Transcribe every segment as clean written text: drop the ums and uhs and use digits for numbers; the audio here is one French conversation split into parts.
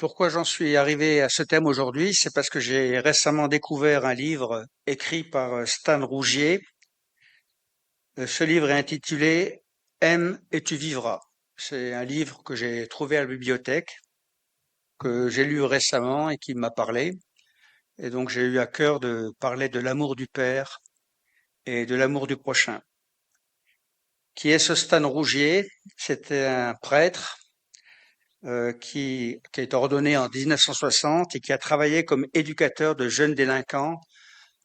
Pourquoi j'en suis arrivé à ce thème aujourd'hui? C'est parce que j'ai récemment découvert un livre écrit par Stan Rougier. Ce livre est intitulé Aime et tu vivras. C'est un livre que j'ai trouvé à la bibliothèque, que j'ai lu récemment et qui m'a parlé. Et donc j'ai eu à cœur de parler de l'amour du Père et de l'amour du prochain. Qui est ce Stan Rougier? C'était un prêtre qui a été ordonné en 1960 et qui a travaillé comme éducateur de jeunes délinquants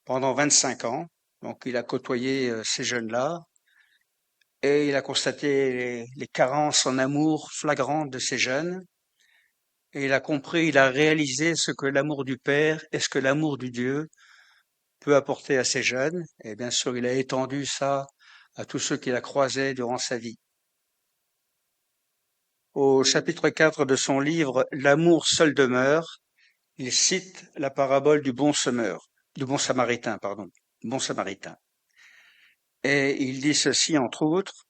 pendant 25 ans. Donc, il a côtoyé ces jeunes-là et il a constaté les carences en amour flagrantes de ces jeunes. Et il a compris, il a réalisé ce que l'amour du Père et ce que l'amour du Dieu peut apporter à ces jeunes. Et bien sûr, il a étendu ça à tous ceux qu'il a croisés durant sa vie. Au chapitre 4 de son livre L'amour seul demeure, il cite la parabole du bon samaritain, pardon, du bon samaritain. Et il dit ceci, entre autres,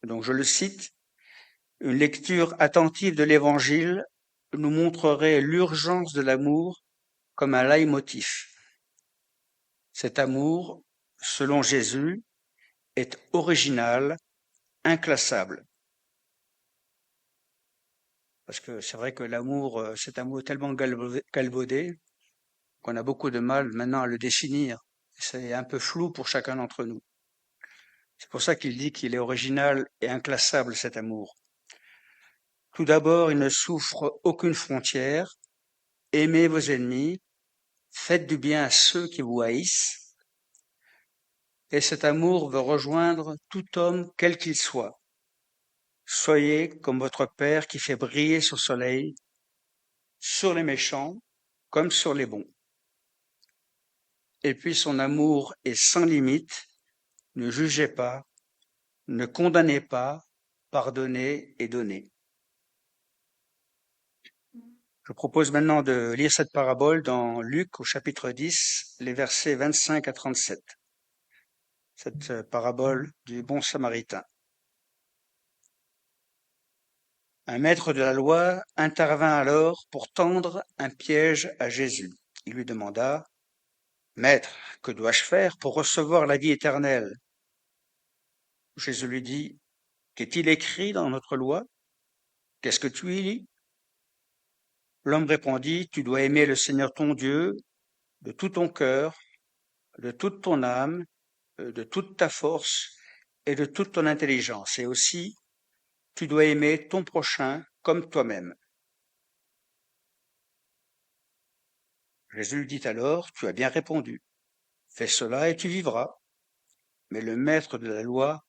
donc je le cite, une lecture attentive de l'Évangile nous montrerait l'urgence de l'amour comme un leitmotiv. Cet amour, selon Jésus, est original, inclassable. Parce que c'est vrai que l'amour, cet amour est tellement galvaudé qu'on a beaucoup de mal maintenant à le définir. C'est un peu flou pour chacun d'entre nous. C'est pour ça qu'il dit qu'il est original et inclassable, cet amour. Tout d'abord, il ne souffre aucune frontière. Aimez vos ennemis, faites du bien à ceux qui vous haïssent. Et cet amour veut rejoindre tout homme, quel qu'il soit. Soyez comme votre Père qui fait briller son soleil sur les méchants comme sur les bons. Et puis son amour est sans limite. Ne jugez pas, ne condamnez pas, pardonnez et donnez. Je propose maintenant de lire cette parabole dans Luc au chapitre 10, les versets 25 à 37. Cette parabole du bon samaritain. Un maître de la loi intervint alors pour tendre un piège à Jésus. Il lui demanda, Maître, que dois-je faire pour recevoir la vie éternelle? Jésus lui dit, Qu'est-il écrit dans notre loi? Qu'est-ce que tu y lis? L'homme répondit, Tu dois aimer le Seigneur ton Dieu de tout ton cœur, de toute ton âme, de toute ta force et de toute ton intelligence. Et aussi, tu dois aimer ton prochain comme toi-même. Jésus lui dit alors, Tu as bien répondu. Fais cela et tu vivras. Mais le maître de la loi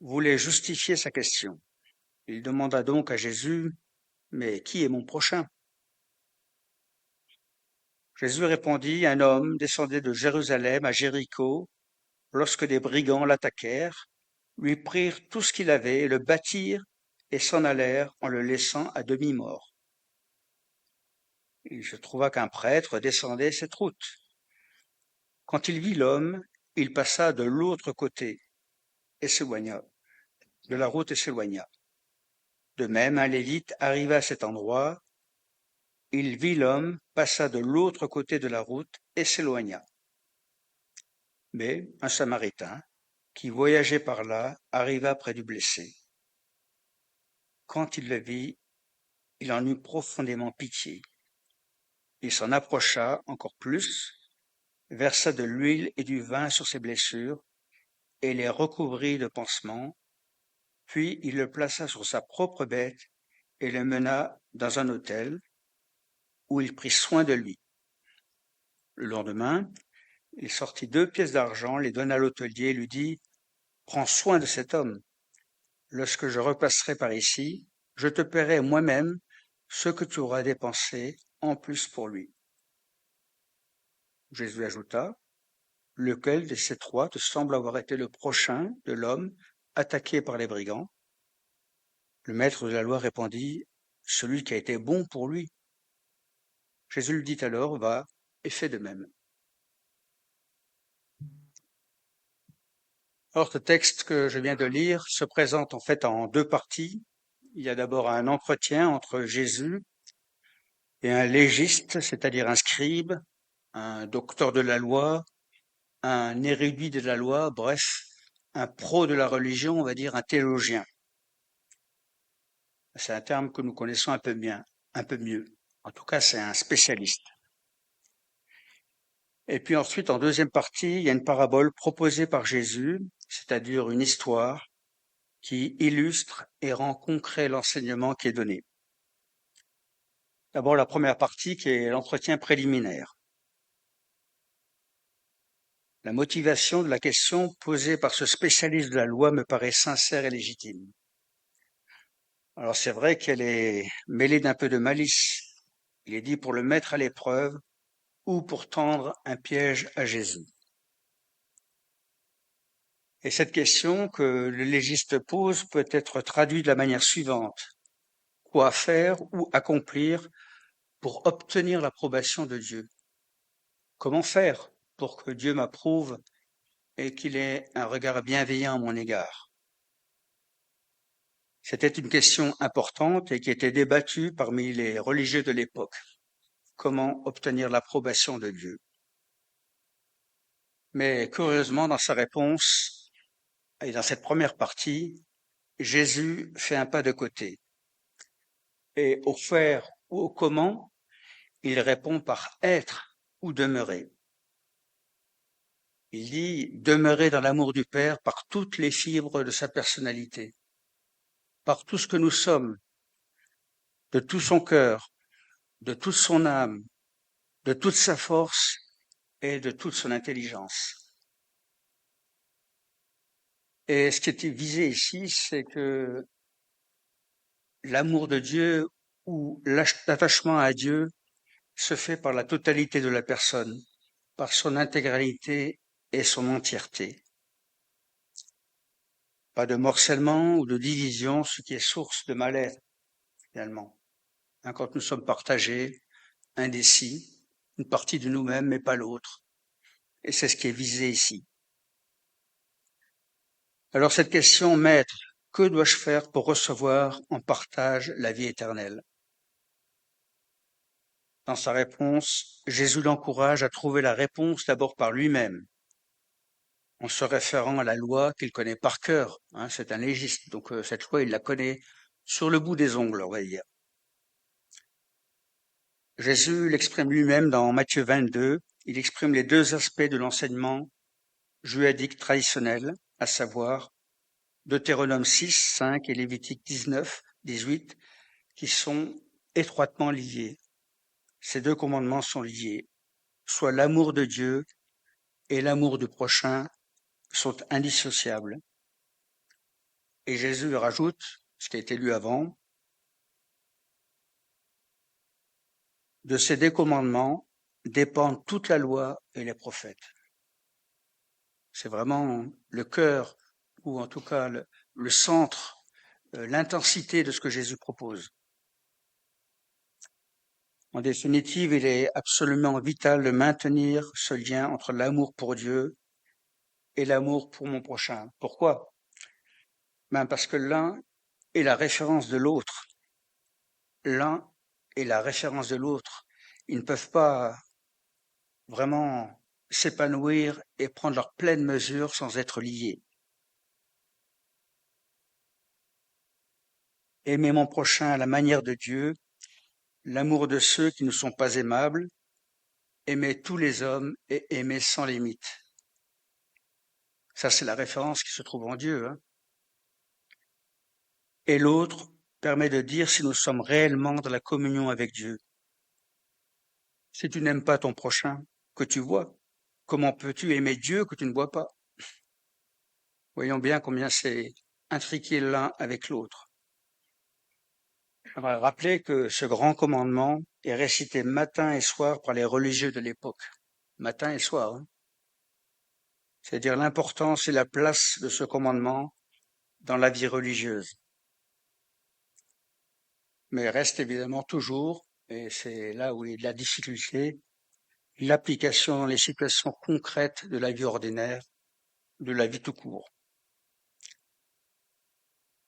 voulait justifier sa question. Il demanda donc à Jésus, Mais qui est mon prochain? Jésus répondit, Un homme descendait de Jérusalem à Jéricho lorsque des brigands l'attaquèrent, lui prirent tout ce qu'il avait, le battirent et s'en allèrent en le laissant à demi-mort. Il se trouva qu'un prêtre descendait cette route. Quand il vit l'homme, il passa de l'autre côté et s'éloigna de la route et s'éloigna. De même, un lévite arriva à cet endroit. Il vit l'homme, passa de l'autre côté de la route et s'éloigna. Mais un Samaritain, qui voyageait par là, arriva près du blessé. Quand il le vit, il en eut profondément pitié. Il s'en approcha encore plus, versa de l'huile et du vin sur ses blessures et les recouvrit de pansements, puis il le plaça sur sa propre bête et le mena dans un hôtel où il prit soin de lui. Le lendemain, il sortit 2 pièces d'argent, les donna à l'hôtelier et lui dit, Prends soin de cet homme. Lorsque je repasserai par ici, je te paierai moi-même ce que tu auras dépensé en plus pour lui. Jésus ajouta, Lequel de ces 3 te semble avoir été le prochain de l'homme attaqué par les brigands? Le maître de la loi répondit, Celui qui a été bon pour lui. Jésus lui dit alors, Va et fais de même. Alors, ce texte que je viens de lire se présente en fait en 2 parties. Il y a d'abord un entretien entre Jésus Et un légiste, c'est-à-dire un scribe, un docteur de la loi, un érudit de la loi, bref, un pro de la religion, on va dire un théologien. C'est un terme que nous connaissons un peu mieux. En tout cas, c'est un spécialiste. Et puis ensuite, en deuxième partie, il y a une parabole proposée par Jésus, c'est-à-dire une histoire qui illustre et rend concret l'enseignement qui est donné. D'abord, la première partie qui est l'entretien préliminaire. La motivation de la question posée par ce spécialiste de la loi me paraît sincère et légitime. Alors c'est vrai qu'elle est mêlée d'un peu de malice. Il est dit pour le mettre à l'épreuve ou pour tendre un piège à Jésus. Et cette question que le légiste pose peut être traduite de la manière suivante. Quoi faire ou accomplir pour obtenir l'approbation de Dieu? Comment faire pour que Dieu m'approuve et qu'il ait un regard bienveillant à mon égard? C'était une question importante et qui était débattue parmi les religieux de l'époque. Comment obtenir l'approbation de Dieu? Mais curieusement, dans sa réponse et dans cette première partie, Jésus fait un pas de côté. Et au faire ou au comment, il répond par être ou demeurer. Il dit demeurer dans l'amour du Père par toutes les fibres de sa personnalité, par tout ce que nous sommes, de tout son cœur, de toute son âme, de toute sa force et de toute son intelligence. Et ce qui est visé ici, c'est que l'amour de Dieu ou l'attachement à Dieu se fait par la totalité de la personne, par son intégralité et son entièreté. Pas de morcellement ou de division, ce qui est source de mal-être, finalement. Quand nous sommes partagés, indécis, une partie de nous-mêmes, mais pas l'autre. Et c'est ce qui est visé ici. Alors cette question, Maître, que dois-je faire pour recevoir en partage la vie éternelle? Dans sa réponse, Jésus l'encourage à trouver la réponse d'abord par lui-même, en se référant à la loi qu'il connaît par cœur. C'est un légiste, donc cette loi, il la connaît sur le bout des ongles, on va dire. Jésus l'exprime lui-même dans Matthieu 22. Il exprime les deux aspects de l'enseignement judaïque traditionnel, à savoir Deutéronome 6, 5 et Lévitique 19, 18, qui sont étroitement liés. Ces deux commandements sont liés. Soit l'amour de Dieu et l'amour du prochain sont indissociables. Et Jésus rajoute, ce qui a été lu avant, de ces deux commandements dépendent toute la loi et les prophètes. C'est vraiment le cœur, ou en tout cas le centre, l'intensité de ce que Jésus propose. En définitive, il est absolument vital de maintenir ce lien entre l'amour pour Dieu et l'amour pour mon prochain. Pourquoi? Parce que l'un est la référence de l'autre. L'un est la référence de l'autre. Ils ne peuvent pas vraiment s'épanouir et prendre leur pleine mesure sans être liés. Aimer mon prochain à la manière de Dieu, l'amour de ceux qui ne sont pas aimables, aimer tous les hommes et aimer sans limite. Ça, c'est la référence qui se trouve en Dieu. Et l'autre permet de dire si nous sommes réellement dans la communion avec Dieu. Si tu n'aimes pas ton prochain, que tu vois, comment peux-tu aimer Dieu que tu ne vois pas? Voyons bien combien c'est intriqué l'un avec l'autre. J'aimerais rappeler que ce grand commandement est récité matin et soir par les religieux de l'époque. Matin et soir. C'est-à-dire l'importance et la place de ce commandement dans la vie religieuse. Mais reste évidemment toujours, et c'est là où il y a de la difficulté, l'application dans les situations concrètes de la vie ordinaire, de la vie tout court.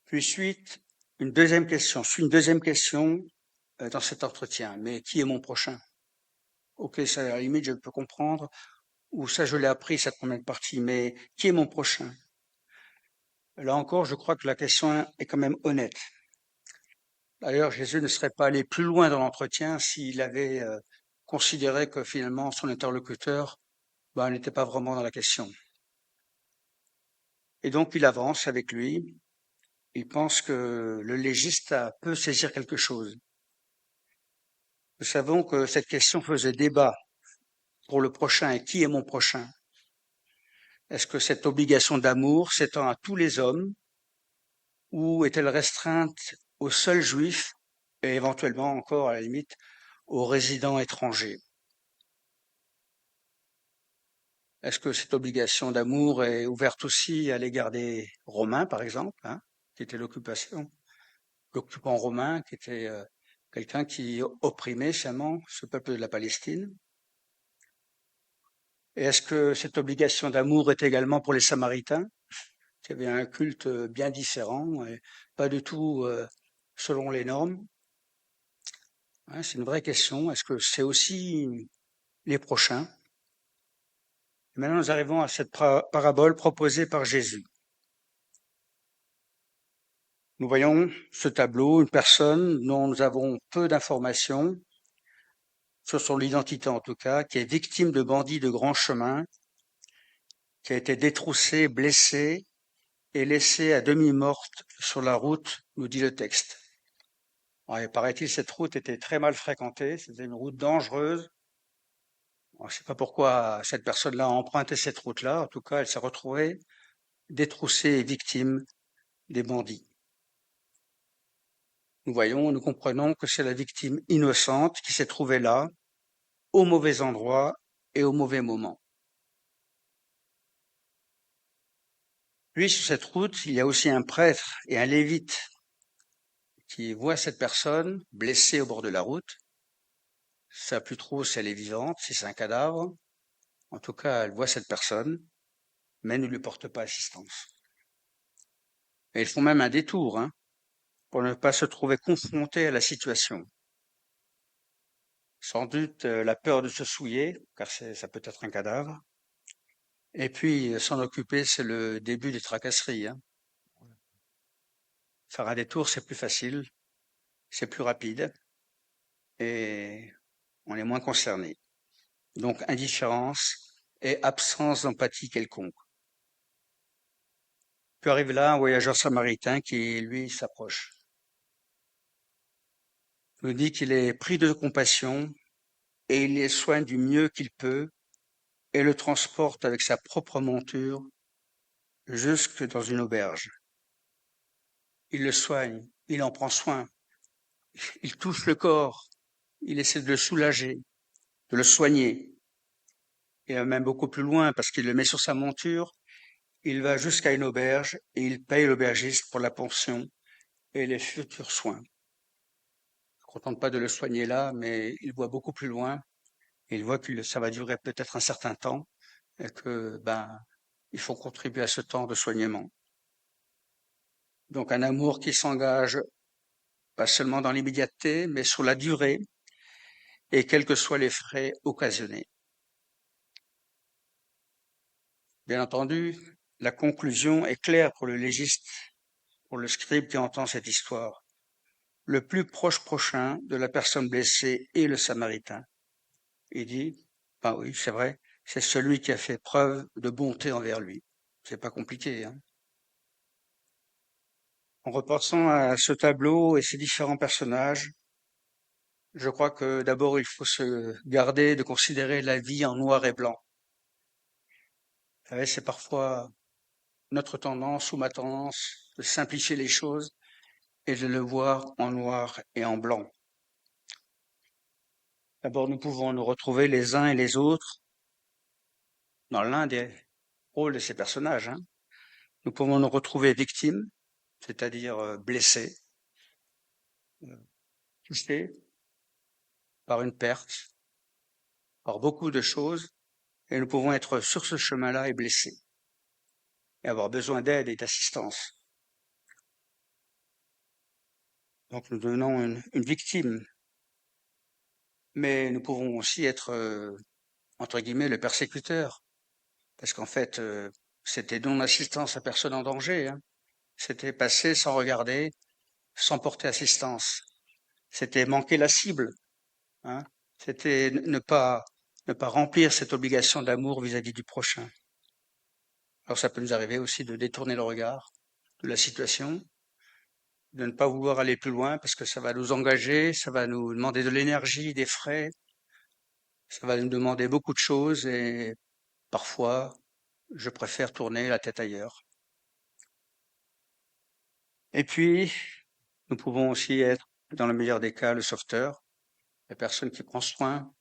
Puis suit une deuxième question, dans cet entretien. Mais qui est mon prochain? Ok, ça, à la limite, je peux comprendre, ou ça, je l'ai appris, cette première partie, mais qui est mon prochain? Là encore, je crois que la question est quand même honnête. D'ailleurs, Jésus ne serait pas allé plus loin dans l'entretien s'il avait considéré que finalement son interlocuteur n'était pas vraiment dans la question. Et donc, il avance avec lui. Il pense que le légiste peut saisir quelque chose. Nous savons que cette question faisait débat pour le prochain. Et qui est mon prochain? Est-ce que cette obligation d'amour s'étend à tous les hommes ou est-elle restreinte aux seuls juifs et éventuellement encore, à la limite, aux résidents étrangers? Est-ce que cette obligation d'amour est ouverte aussi à l'égard des Romains, par exemple, qui était l'occupant romain, qui était quelqu'un qui opprimait sciemment ce peuple de la Palestine? Et est-ce que cette obligation d'amour est également pour les Samaritains, qui avaient un culte bien différent et pas du tout selon les normes? C'est une vraie question. Est-ce que c'est aussi les prochains? Et maintenant, nous arrivons à cette parabole proposée par Jésus. Nous voyons ce tableau, une personne dont nous avons peu d'informations, sur son identité en tout cas, qui est victime de bandits de grand chemin, qui a été détroussée, blessée et laissée à demi morte sur la route, nous dit le texte. Alors, paraît-il, cette route était très mal fréquentée, c'était une route dangereuse. Je ne sais pas pourquoi cette personne-là a emprunté cette route-là, en tout cas, elle s'est retrouvée détroussée et victime des bandits. Nous comprenons que c'est la victime innocente qui s'est trouvée là, au mauvais endroit et au mauvais moment. Puis, sur cette route, il y a aussi un prêtre et un lévite qui voient cette personne blessée au bord de la route. Ça plus trop si elle est vivante, si c'est un cadavre. En tout cas, elle voit cette personne, mais ne lui porte pas assistance. Et ils font même un détour, pour ne pas se trouver confrontés à la situation. Sans doute la peur de se souiller, car ça peut être un cadavre. Et puis, s'en occuper, c'est le début des tracasseries. Faire un détour, c'est plus facile, c'est plus rapide, et on est moins concerné. Donc, indifférence et absence d'empathie quelconque. Puis arrive là un voyageur samaritain qui, lui, s'approche. Il nous dit qu'il est pris de compassion et il les soigne du mieux qu'il peut et le transporte avec sa propre monture jusque dans une auberge. Il le soigne, il en prend soin, il touche le corps, il essaie de le soulager, de le soigner. Et même beaucoup plus loin, parce qu'il le met sur sa monture, il va jusqu'à une auberge et il paye l'aubergiste pour la pension et les futurs soins. Il ne se contente pas de le soigner là, mais il voit beaucoup plus loin. Et il voit que ça va durer peut-être un certain temps et que, il faut contribuer à ce temps de soignement. Donc un amour qui s'engage pas seulement dans l'immédiateté, mais sur la durée et quels que soient les frais occasionnés. Bien entendu, la conclusion est claire pour le légiste, pour le scribe qui entend cette histoire. Le plus prochain de la personne blessée est le Samaritain. Il dit, oui, c'est vrai, c'est celui qui a fait preuve de bonté envers lui. C'est pas compliqué, En repensant à ce tableau et ces différents personnages, je crois que d'abord il faut se garder de considérer la vie en noir et blanc. Vous savez, c'est parfois notre tendance ou ma tendance de simplifier les choses et de le voir en noir et en blanc. D'abord, nous pouvons nous retrouver les uns et les autres dans l'un des rôles de ces personnages. Nous pouvons nous retrouver victimes, c'est-à-dire blessés, touchés par une perte, par beaucoup de choses, et nous pouvons être sur ce chemin-là et blessés, et avoir besoin d'aide et d'assistance. Donc nous devenons une victime Mais nous pouvons aussi être, entre guillemets, le persécuteur. Parce qu'en fait, c'était non-assistance à personne en danger, hein. C'était passer sans regarder, sans porter assistance. C'était manquer la cible, hein. C'était ne pas remplir cette obligation d'amour vis-à-vis du prochain. Alors ça peut nous arriver aussi de détourner le regard de la situation, de ne pas vouloir aller plus loin parce que ça va nous engager, ça va nous demander de l'énergie, des frais, ça va nous demander beaucoup de choses et parfois, je préfère tourner la tête ailleurs. Et puis, nous pouvons aussi être, dans le meilleur des cas, le sauveteur, la personne qui prend soin,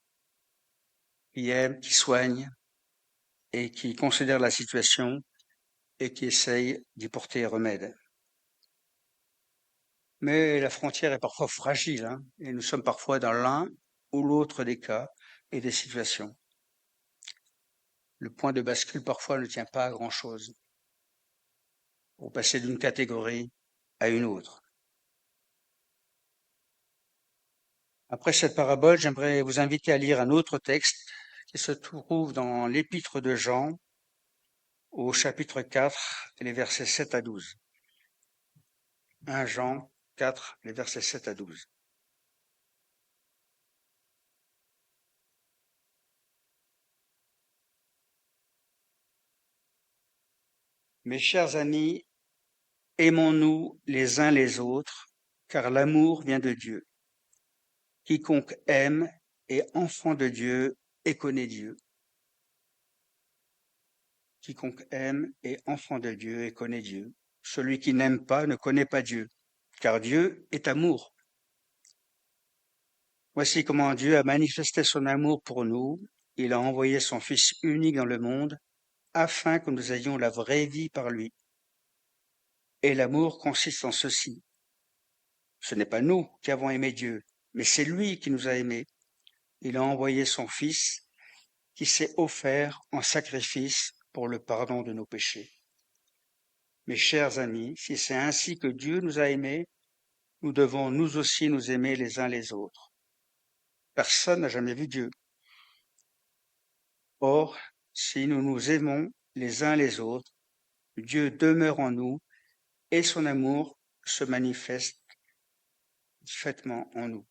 qui aime, qui soigne et qui considère la situation et qui essaye d'y porter remède. Mais la frontière est parfois fragile, hein, et nous sommes parfois dans l'un ou l'autre des cas et des situations. Le point de bascule parfois ne tient pas à grand-chose pour passer d'une catégorie à une autre. Après cette parabole, j'aimerais vous inviter à lire un autre texte qui se trouve dans l'épître de Jean au chapitre 4, les versets 7 à 12. 1 Jean 4, les versets 7 à 12. Mes chers amis, aimons-nous les uns les autres, car l'amour vient de Dieu. Quiconque aime est enfant de Dieu et connaît Dieu. Quiconque aime est enfant de Dieu et connaît Dieu. Celui qui n'aime pas ne connaît pas Dieu, car Dieu est amour. Voici comment Dieu a manifesté son amour pour nous. Il a envoyé son Fils unique dans le monde afin que nous ayons la vraie vie par lui. Et l'amour consiste en ceci. Ce n'est pas nous qui avons aimé Dieu, mais c'est lui qui nous a aimés. Il a envoyé son Fils qui s'est offert en sacrifice pour le pardon de nos péchés. Mes chers amis, si c'est ainsi que Dieu nous a aimés, nous devons nous aussi nous aimer les uns les autres. Personne n'a jamais vu Dieu. Or, si nous nous aimons les uns les autres, Dieu demeure en nous et son amour se manifeste parfaitement en nous.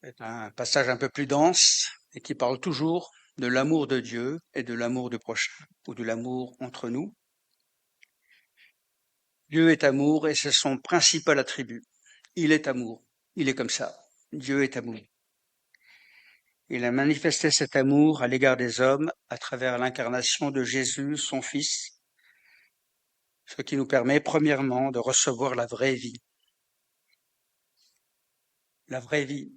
C'est un passage un peu plus dense et qui parle toujours de l'amour de Dieu et de l'amour du prochain ou de l'amour entre nous. Dieu est amour et c'est son principal attribut. Il est amour. Il est comme ça. Dieu est amour. Il a manifesté cet amour à l'égard des hommes à travers l'incarnation de Jésus, son Fils, ce qui nous permet premièrement de recevoir la vraie vie. La vraie vie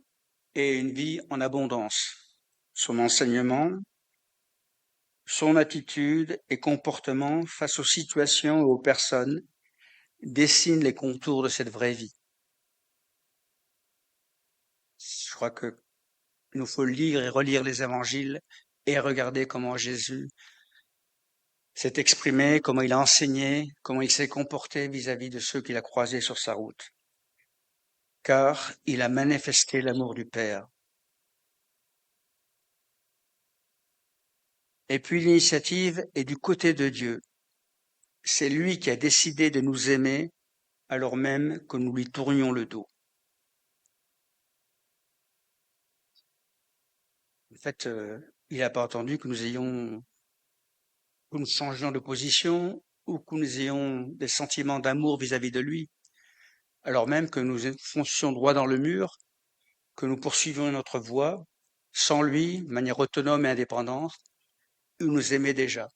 est une vie en abondance. Son enseignement, son attitude et comportement face aux situations et aux personnes dessinent les contours de cette vraie vie. Je crois que nous faut lire et relire les évangiles et regarder comment Jésus s'est exprimé, comment il a enseigné, comment il s'est comporté vis-à-vis de ceux qu'il a croisés sur sa route. Car il a manifesté l'amour du Père. Et puis l'initiative est du côté de Dieu. C'est lui qui a décidé de nous aimer alors même que nous lui tournions le dos. En fait, il n'a pas attendu que nous changions de position ou que nous ayons des sentiments d'amour vis-à-vis de lui, alors même que nous foncions droit dans le mur, que nous poursuivions notre voie, sans lui, de manière autonome et indépendante, il nous aimait déjà.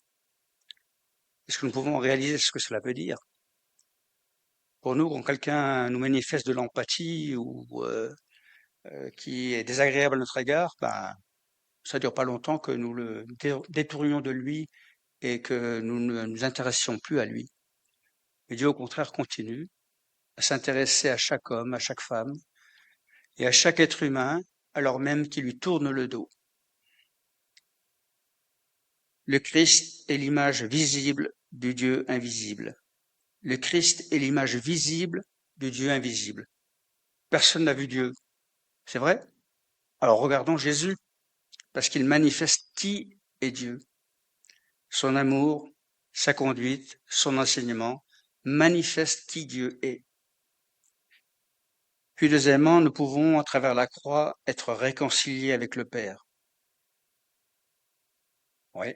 Est-ce que nous pouvons réaliser ce que cela veut dire? Pour nous, quand quelqu'un nous manifeste de l'empathie ou qui est désagréable à notre égard, ben, ça dure pas longtemps que nous le détournions de lui et que nous ne nous intéressions plus à lui. Mais Dieu, au contraire, continue à s'intéresser à chaque homme, à chaque femme et à chaque être humain, alors même qu'il lui tourne le dos. Le Christ est l'image visible du Dieu invisible. Le Christ est l'image visible du Dieu invisible. Personne n'a vu Dieu. C'est vrai? Alors regardons Jésus, parce qu'il manifeste qui est Dieu. Son amour, sa conduite, son enseignement manifestent qui Dieu est. Puis deuxièmement, nous pouvons, à travers la croix, être réconciliés avec le Père. Oui.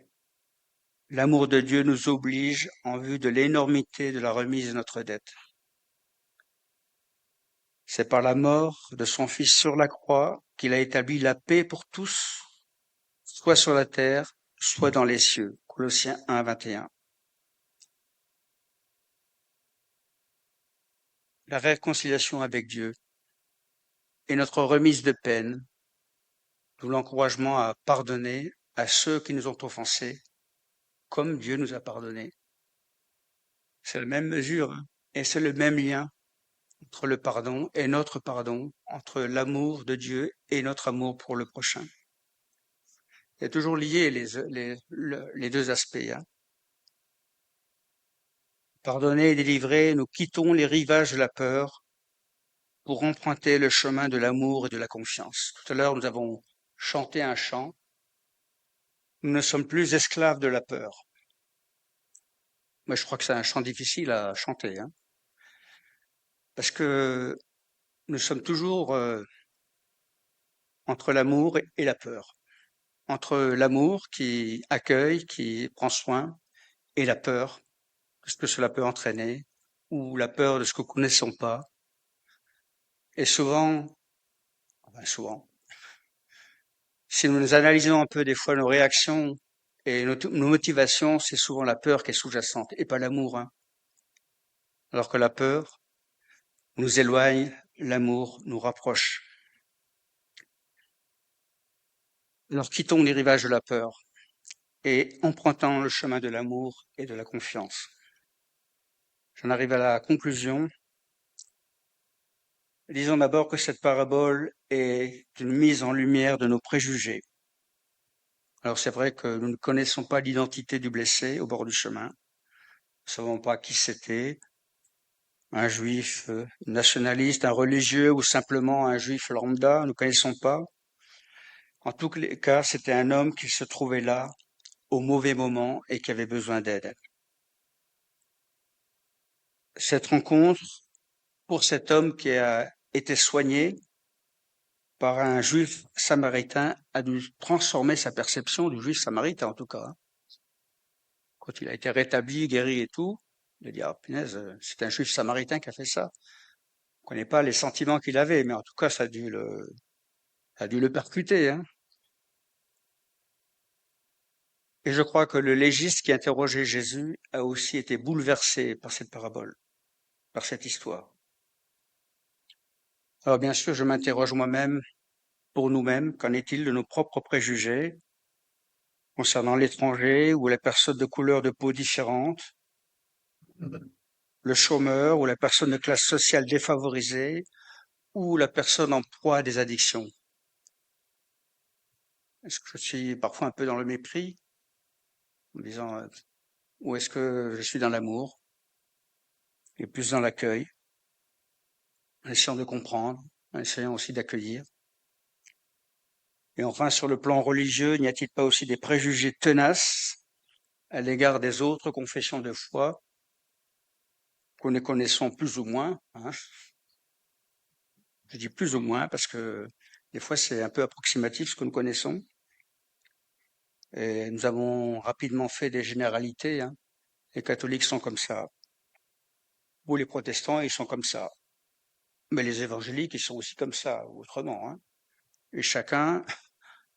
L'amour de Dieu nous oblige en vue de l'énormité de la remise de notre dette. C'est par la mort de son Fils sur la croix qu'il a établi la paix pour tous, soit sur la terre, soit dans les cieux. Colossiens 1, 21. La réconciliation avec Dieu et notre remise de peine, d'où l'encouragement à pardonner à ceux qui nous ont offensés, comme Dieu nous a pardonné. C'est la même mesure, hein, et c'est le même lien entre le pardon et notre pardon, entre l'amour de Dieu et notre amour pour le prochain. Il y a toujours lié les deux aspects. Hein. Pardonner et délivrer, nous quittons les rivages de la peur pour emprunter le chemin de l'amour et de la confiance. Tout à l'heure, nous avons chanté un chant. Nous ne sommes plus esclaves de la peur. Moi, je crois que c'est un chant difficile à chanter, hein, parce que nous sommes toujours entre l'amour et la peur. Entre l'amour qui accueille, qui prend soin, et la peur, de ce que cela peut entraîner, ou la peur de ce que nous ne connaissons pas. Et souvent, si nous analysons un peu des fois nos réactions et nos motivations, c'est souvent la peur qui est sous-jacente, et pas l'amour. Hein. Alors que la peur nous éloigne, l'amour nous rapproche. Alors quittons les rivages de la peur et empruntant le chemin de l'amour et de la confiance. J'en arrive à la conclusion. Disons d'abord que cette parabole est une mise en lumière de nos préjugés. Alors c'est vrai que nous ne connaissons pas l'identité du blessé au bord du chemin. Nous ne savons pas qui c'était, un juif nationaliste, un religieux ou simplement un juif lambda, nous ne connaissons pas. En tous les cas, c'était un homme qui se trouvait là au mauvais moment et qui avait besoin d'aide. Cette rencontre, pour cet homme qui a été soigné par un juif samaritain, a dû transformer sa perception du juif samaritain, en tout cas. Hein. Quand il a été rétabli, guéri et tout, il a dit, ah, punaise, c'est un juif samaritain qui a fait ça. On ne connaît pas les sentiments qu'il avait, mais en tout cas, ça a dû le percuter. Hein. Et je crois que le légiste qui interrogeait Jésus a aussi été bouleversé par cette parabole, par cette histoire. Alors bien sûr, je m'interroge moi-même, pour nous-mêmes, qu'en est-il de nos propres préjugés concernant l'étranger ou la personne de couleur de peau différente, le chômeur ou la personne de classe sociale défavorisée ou la personne en proie à des addictions? Est-ce que je suis parfois un peu dans le mépris, en disant, ou est-ce que je suis dans l'amour et plus dans l'accueil, en essayant de comprendre, en essayant aussi d'accueillir? Et enfin, sur le plan religieux, n'y a-t-il pas aussi des préjugés tenaces à l'égard des autres confessions de foi que nous connaissons plus ou moins, hein? Je dis plus ou moins parce que des fois c'est un peu approximatif ce que nous connaissons. Et nous avons rapidement fait des généralités. Hein. Les catholiques sont comme ça, ou les protestants ils sont comme ça, mais les évangéliques ils sont aussi comme ça, ou autrement. Hein. Et chacun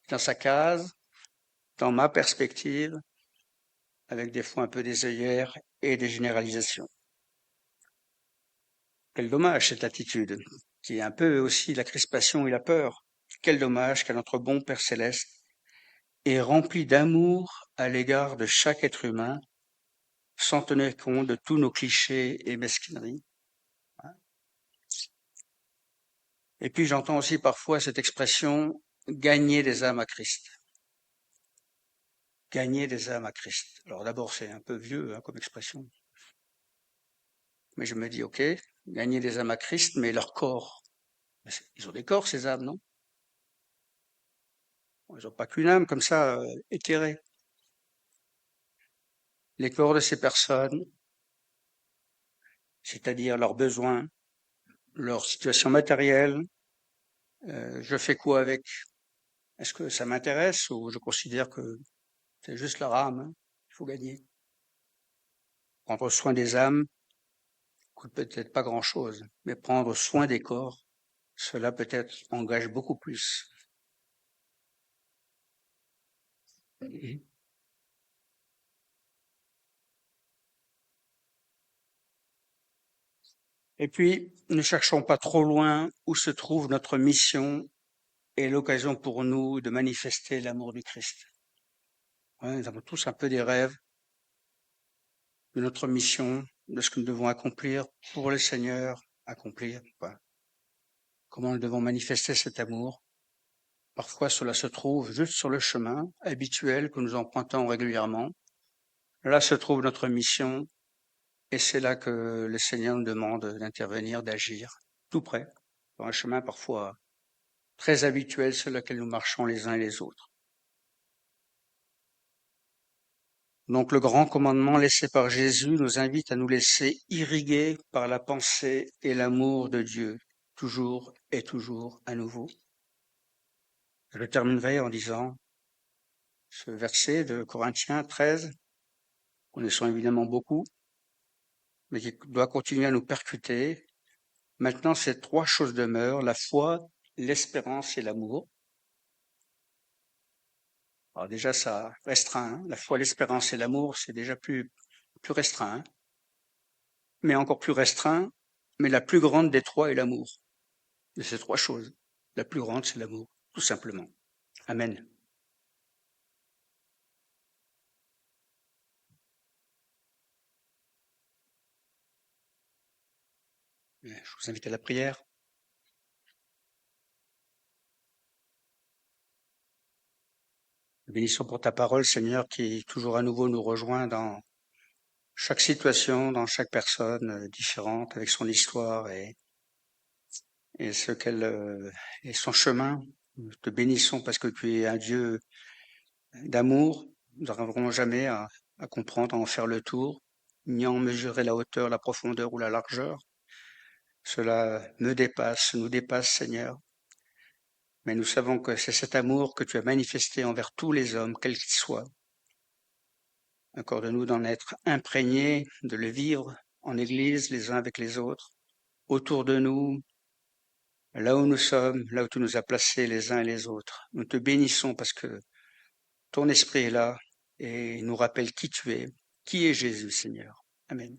dans sa case, dans ma perspective, avec des fois un peu des œillères et des généralisations. Quel dommage cette attitude, qui est un peu aussi la crispation et la peur. Quel dommage qu'à notre bon Père céleste est rempli d'amour à l'égard de chaque être humain, sans tenir compte de tous nos clichés et mesquineries. Et puis j'entends aussi parfois cette expression « gagner des âmes à Christ ». gagner des âmes à Christ. Alors d'abord, c'est un peu vieux comme expression. Mais je me dis, ok, gagner des âmes à Christ, mais leur corps. Ils ont des corps, ces âmes, non? Ils n'ont pas qu'une âme comme ça, éthérée. Les corps de ces personnes, c'est-à-dire leurs besoins, leur situation matérielle, je fais quoi avec? Est-ce que ça m'intéresse ou je considère que c'est juste leur âme, hein, qu'il faut gagner? Prendre soin des âmes coûte peut-être pas grand-chose, mais prendre soin des corps, cela peut-être engage beaucoup plus. Et puis, ne cherchons pas trop loin où se trouve notre mission et l'occasion pour nous de manifester l'amour du Christ. Ouais, nous avons tous un peu des rêves de notre mission, de ce que nous devons accomplir pour le Seigneur, accomplir, quoi. Comment nous devons manifester cet amour. Parfois, cela se trouve juste sur le chemin habituel que nous empruntons régulièrement. Là se trouve notre mission et c'est là que le Seigneur nous demande d'intervenir, d'agir, tout près, sur un chemin parfois très habituel sur lequel nous marchons les uns et les autres. Donc le grand commandement laissé par Jésus nous invite à nous laisser irriguer par la pensée et l'amour de Dieu, toujours et toujours à nouveau. Je terminerai en disant ce verset de Corinthiens 13, connaissons évidemment beaucoup, mais qui doit continuer à nous percuter. Maintenant, ces trois choses demeurent, la foi, l'espérance et l'amour. Alors déjà, ça restreint, hein. La foi, l'espérance et l'amour, c'est déjà plus restreint, hein. Mais encore plus restreint, mais la plus grande des trois est l'amour. De ces trois choses, la plus grande, c'est l'amour, tout simplement. Amen. Je vous invite à la prière. Bénissons pour ta parole, Seigneur, qui toujours à nouveau nous rejoint dans chaque situation, dans chaque personne différente, avec son histoire et ce qu'elle et son chemin. Nous te bénissons parce que tu es un Dieu d'amour. Nous n'arriverons jamais à comprendre, à en faire le tour, ni à en mesurer la hauteur, la profondeur ou la largeur. Cela me dépasse, nous dépasse, Seigneur. Mais nous savons que c'est cet amour que tu as manifesté envers tous les hommes, quels qu'ils soient. Accorde-nous d'en être imprégnés, de le vivre en Église, les uns avec les autres, autour de nous, là où nous sommes, là où tu nous as placés les uns et les autres. Nous te bénissons parce que ton esprit est là et nous rappelle qui tu es, qui est Jésus, Seigneur. Amen.